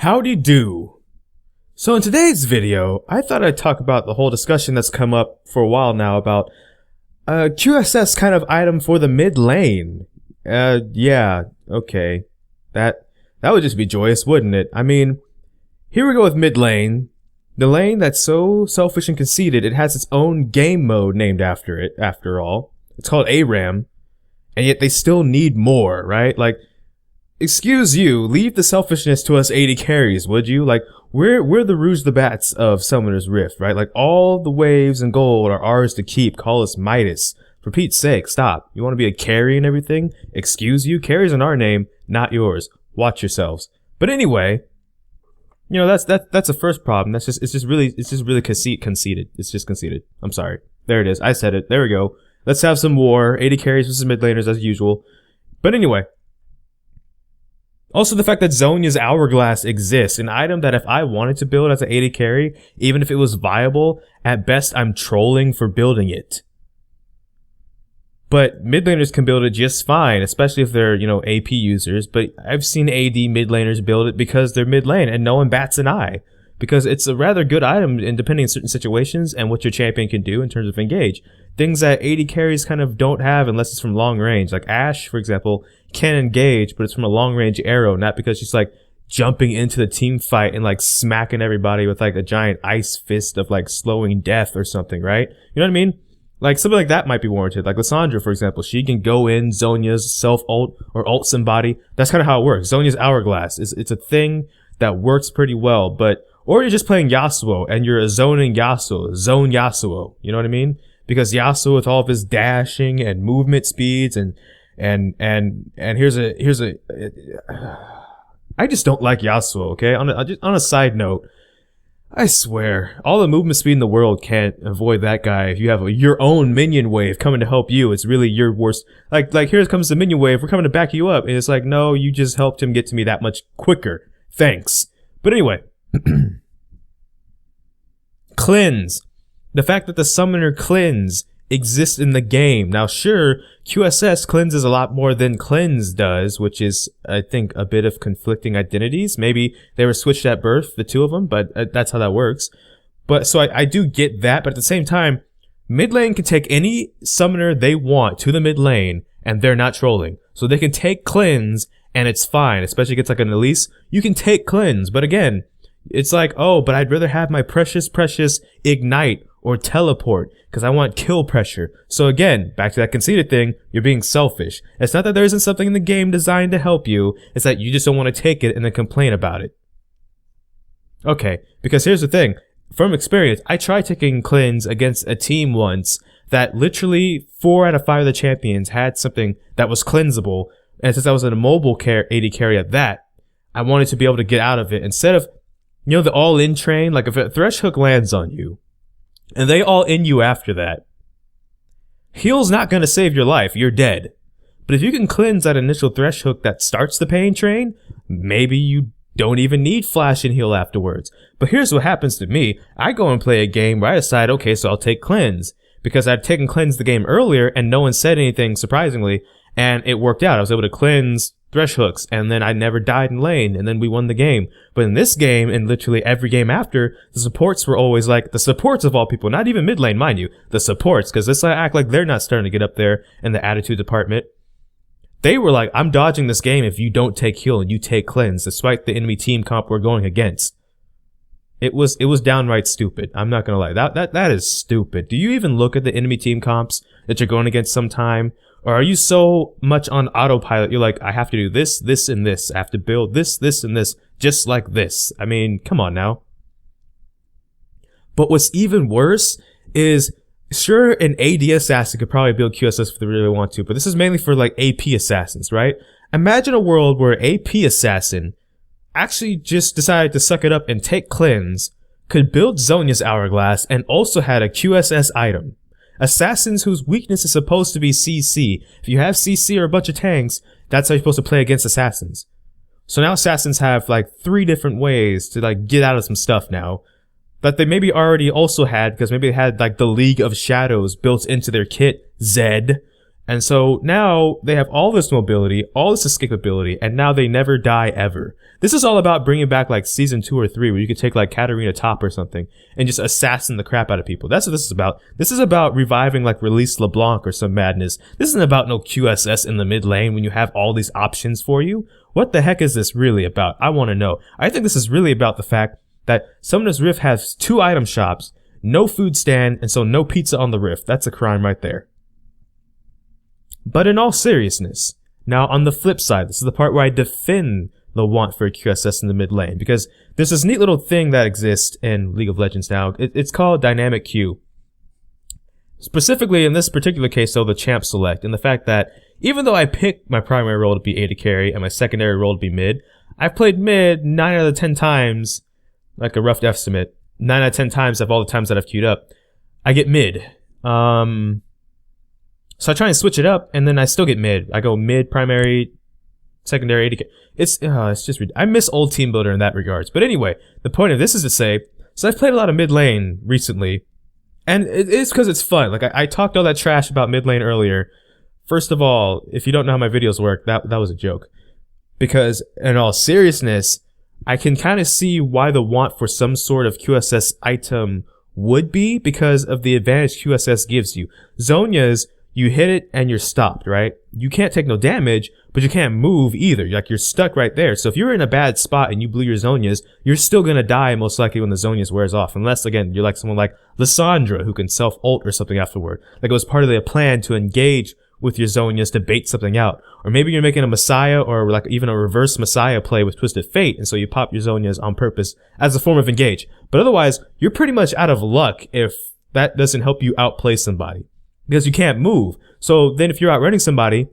Howdy do. So in today's video, I thought I'd talk about the whole discussion that's come up for a while now about a QSS kind of item for the mid lane. Yeah, okay. That would just be joyous, wouldn't it? I mean, here we go with mid lane. The lane that's so selfish and conceited, it has its own game mode named after it, after all. It's called ARAM. And yet they still need more, right? Like, excuse you, leave the selfishness to us 80 carries, would you? Like, we're the Rouge the Bats of Summoner's Rift, right? Like, all the waves and gold are ours to keep. Call us Midas. For Pete's sake, stop. You want to be a carry and everything? Excuse you? Carries in our name, not yours. Watch yourselves. But anyway, you know, that's the first problem. It's just really conceited. It's just conceited. I'm sorry. There it is. I said it. There we go. Let's have some war. 80 carries versus mid laners as usual. But anyway. Also, the fact that Zhonya's Hourglass exists, an item that if I wanted to build as an 80 carry, even if it was viable, at best I'm trolling for building it. But mid laners can build it just fine, especially if they're, you know, AP users. But I've seen AD mid laners build it because they're mid lane and no one bats an eye. Because it's a rather good item in depending on certain situations and what your champion can do in terms of engage. Things that 80 carries kind of don't have unless it's from long range. Like Ashe, for example, can engage, but it's from a long range arrow, not because she's like jumping into the team fight and like smacking everybody with like a giant ice fist of like slowing death or something, right? You know what I mean? Like something like that might be warranted. Like Lissandra, for example, she can go in Zhonya's self ult or ult somebody. That's kind of how it works. Zhonya's Hourglass it's a thing that works pretty well, but or you're just playing Yasuo and you're a zoning Yasuo, zone Yasuo. You know what I mean? Because Yasuo with all of his dashing and movement speeds and here's a I just don't like Yasuo, okay? On a side note, I swear, all the movement speed in the world can't avoid that guy. If you have your own minion wave coming to help you, it's really your worst. Like here comes the minion wave, we're coming to back you up. And it's like, no, you just helped him get to me that much quicker. Thanks. But anyway. Cleanse. The fact that the summoner cleanse exists in the game. Now sure, QSS cleanses a lot more than cleanse does, which is, I think, a bit of conflicting identities. Maybe they were switched at birth, the two of them, but that's how that works. But so I do get that, but at the same time, mid lane can take any summoner they want to the mid lane, and they're not trolling. So they can take cleanse, and it's fine, especially if it's like an Elise. You can take cleanse, but again, it's like, oh, but I'd rather have my precious ignite or teleport because I want kill pressure. So again, back to that conceited thing, you're being selfish. It's not that there isn't something in the game designed to help you, it's that you just don't want to take it and then complain about it. Okay, because here's the thing. From experience, I tried taking cleanse against a team once that literally 4 out of 5 of the champions had something that was cleansable, and since I was in a mobile 80 carry at that, I wanted to be able to get out of it. Instead of, you know, the all-in train, like if a thresh hook lands on you, and they all in you after that, heal's not going to save your life. You're dead. But if you can cleanse that initial thresh hook that starts the pain train, maybe you don't even need flash and heal afterwards. But here's what happens to me. I go and play a game where I decide, okay, so I'll take cleanse. Because I'd taken cleanse the game earlier and no one said anything, surprisingly, and it worked out. I was able to cleanse thresh hooks, and then I never died in lane, and then we won the game. But in this game, and literally every game after, the supports were always like, the supports of all people, not even mid lane, mind you, the supports, because let's act like they're not starting to get up there in the attitude department. They were like, I'm dodging this game if you don't take heal and you take cleanse, despite the enemy team comp we're going against. It was downright stupid. I'm not gonna lie. That is stupid. Do you even look at the enemy team comps that you're going against sometime? Or are you so much on autopilot, you're like, I have to do this, this, and this. I have to build this, this, and this, just like this. I mean, come on now. But what's even worse is, sure, an AD assassin could probably build QSS if they really want to, but this is mainly for like AP assassins, right? Imagine a world where AP assassin actually just decided to suck it up and take cleanse, could build Zhonya's Hourglass, and also had a QSS item. Assassins whose weakness is supposed to be CC. If you have CC or a bunch of tanks, that's how you're supposed to play against assassins. So now assassins have like 3 different ways to like get out of some stuff now that they maybe already also had, because maybe they had like the League of Shadows built into their kit, Zed, And so now they have all this mobility, all this escapability, and now they never die ever. This is all about bringing back like season 2 or 3 where you could take like Katarina Top or something and just assassin the crap out of people. That's what this is about. This is about reviving like Release LeBlanc or some madness. This isn't about no QSS in the mid lane when you have all these options for you. What the heck is this really about? I want to know. I think this is really about the fact that Summoner's Rift has 2 item shops, no food stand, and so no pizza on the Rift. That's a crime right there. But in all seriousness, now on the flip side, this is the part where I defend the want for a QSS in the mid lane, because there's this neat little thing that exists in League of Legends now. It's called Dynamic Q. Specifically in this particular case, though, the champ select, and the fact that even though I pick my primary role to be AD carry and my secondary role to be mid, I've played mid 9 out of 10 times, like a rough estimate, 9 out of 10 times of all the times that I've queued up, I get mid. So I try and switch it up, and then I still get mid. I go mid, primary, secondary, AD. It's just, I miss old Team Builder in that regards. But anyway, the point of this is to say, so I've played a lot of mid lane recently, and it's because it's fun. Like, I talked all that trash about mid lane earlier. First of all, if you don't know how my videos work, that was a joke. Because, in all seriousness, I can kind of see why the want for some sort of QSS item would be, because of the advantage QSS gives you. Zhonya's, you hit it and you're stopped, right? You can't take no damage, but you can't move either. You're stuck right there. So if you're in a bad spot and you blew your Zhonya's, you're still gonna die most likely when the Zhonya's wears off. Unless, again, you're like someone like Lissandra who can self-ult or something afterward. Like it was part of the plan to engage with your Zhonya's to bait something out. Or maybe you're making a Messiah or like even a reverse Messiah play with Twisted Fate, and so you pop your Zhonya's on purpose as a form of engage. But otherwise, you're pretty much out of luck if that doesn't help you outplay somebody. Because you can't move. So then if you're outrunning somebody,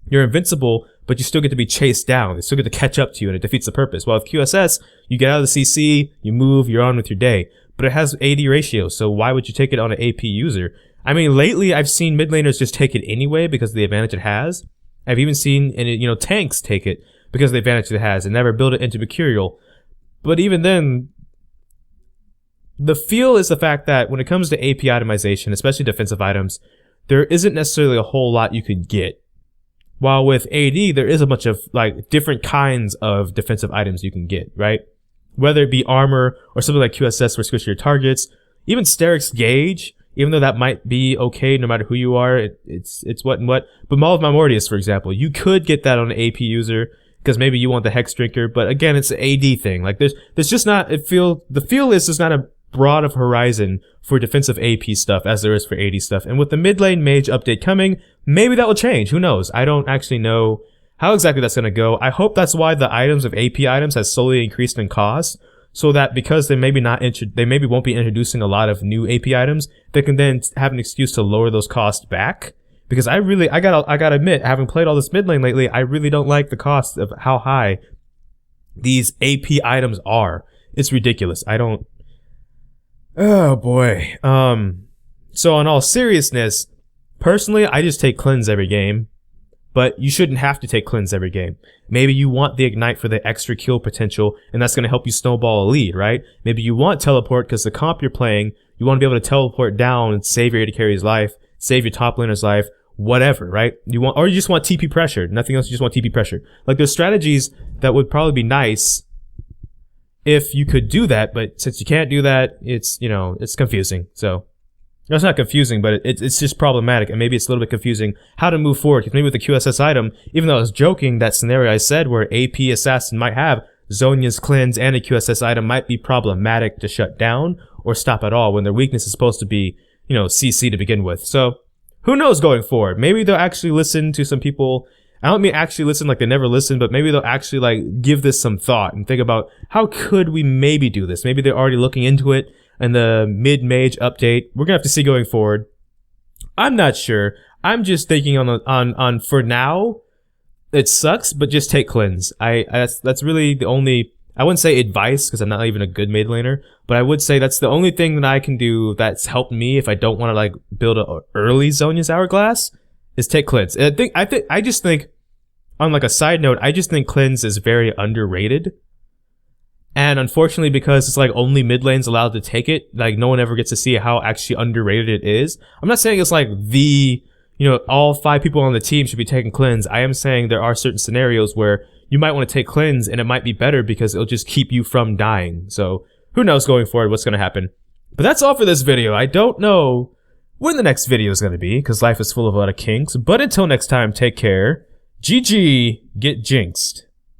you're invincible, but you still get to be chased down. They still get to catch up to you, and it defeats the purpose. While with QSS, you get out of the CC, you move, you're on with your day. But it has AD ratio, so why would you take it on an AP user? I mean, lately I've seen mid laners just take it anyway because of the advantage it has. I've even seen, tanks take it because of the advantage it has and never build it into Mercurial. But even then, the feel is the fact that when it comes to AP itemization, especially defensive items, there isn't necessarily a whole lot you could get. While with AD, there is a bunch of like different kinds of defensive items you can get, right? Whether it be armor or something like QSS for squishy your targets, even Steric's Gauge, even though that might be okay no matter who you are, it's what and what. But Maul of Mortius, for example, you could get that on an AP user because maybe you want the Hex Drinker, but again, it's an AD thing. Like there's just not, the feel is there's not a broad of horizon for defensive AP stuff as there is for AD stuff. And with the mid lane mage update coming, maybe that will change. Who knows? I don't actually know how exactly that's going to go. I hope that's why the items of AP items has slowly increased in cost, so that because they maybe won't be introducing a lot of new AP items, they can then have an excuse to lower those costs back. Because I gotta admit, having played all this mid lane lately, I really don't like the cost of how high these AP items are. It's ridiculous. Oh boy. So in all seriousness, personally, I just take cleanse every game, but you shouldn't have to take cleanse every game. Maybe you want the ignite for the extra kill potential, and that's going to help you snowball a lead, right? Maybe you want teleport because the comp you're playing, you want to be able to teleport down and save your AD carry's life, save your top laner's life, whatever, right? Or you just want TP pressure. Nothing else, you just want TP pressure. Like there's strategies that would probably be nice if you could do that, but since you can't do that, it's confusing. So, no, it's not confusing, but it's just problematic, and maybe it's a little bit confusing how to move forward, because maybe with the QSS item, even though I was joking, that scenario I said where AP Assassin might have Zhonya's Cleanse and a QSS item might be problematic to shut down or stop at all when their weakness is supposed to be, CC to begin with. So, who knows going forward? Maybe they'll actually listen to some people. I don't mean actually listen like they never listen, but maybe they'll actually like give this some thought and think about how could we maybe do this. Maybe they're already looking into it in the mid-mage update. We're gonna have to see going forward. I'm not sure. I'm just thinking on for now, it sucks, but just take cleanse. That's really the only, I wouldn't say advice because I'm not even a good mid laner, but I would say that's the only thing that I can do that's helped me if I don't want to like build a early Zhonya's Hourglass is take cleanse. I just think on like a side note, I just think cleanse is very underrated. And unfortunately, because it's like only mid lane's allowed to take it, like no one ever gets to see how actually underrated it is. I'm not saying it's like the, you know, all 5 people on the team should be taking cleanse. I am saying there are certain scenarios where you might want to take cleanse and it might be better because it'll just keep you from dying. So who knows going forward what's going to happen. But that's all for this video. I don't know when the next video is going to be because life is full of a lot of kinks. But until next time, take care. GG, get jinxed.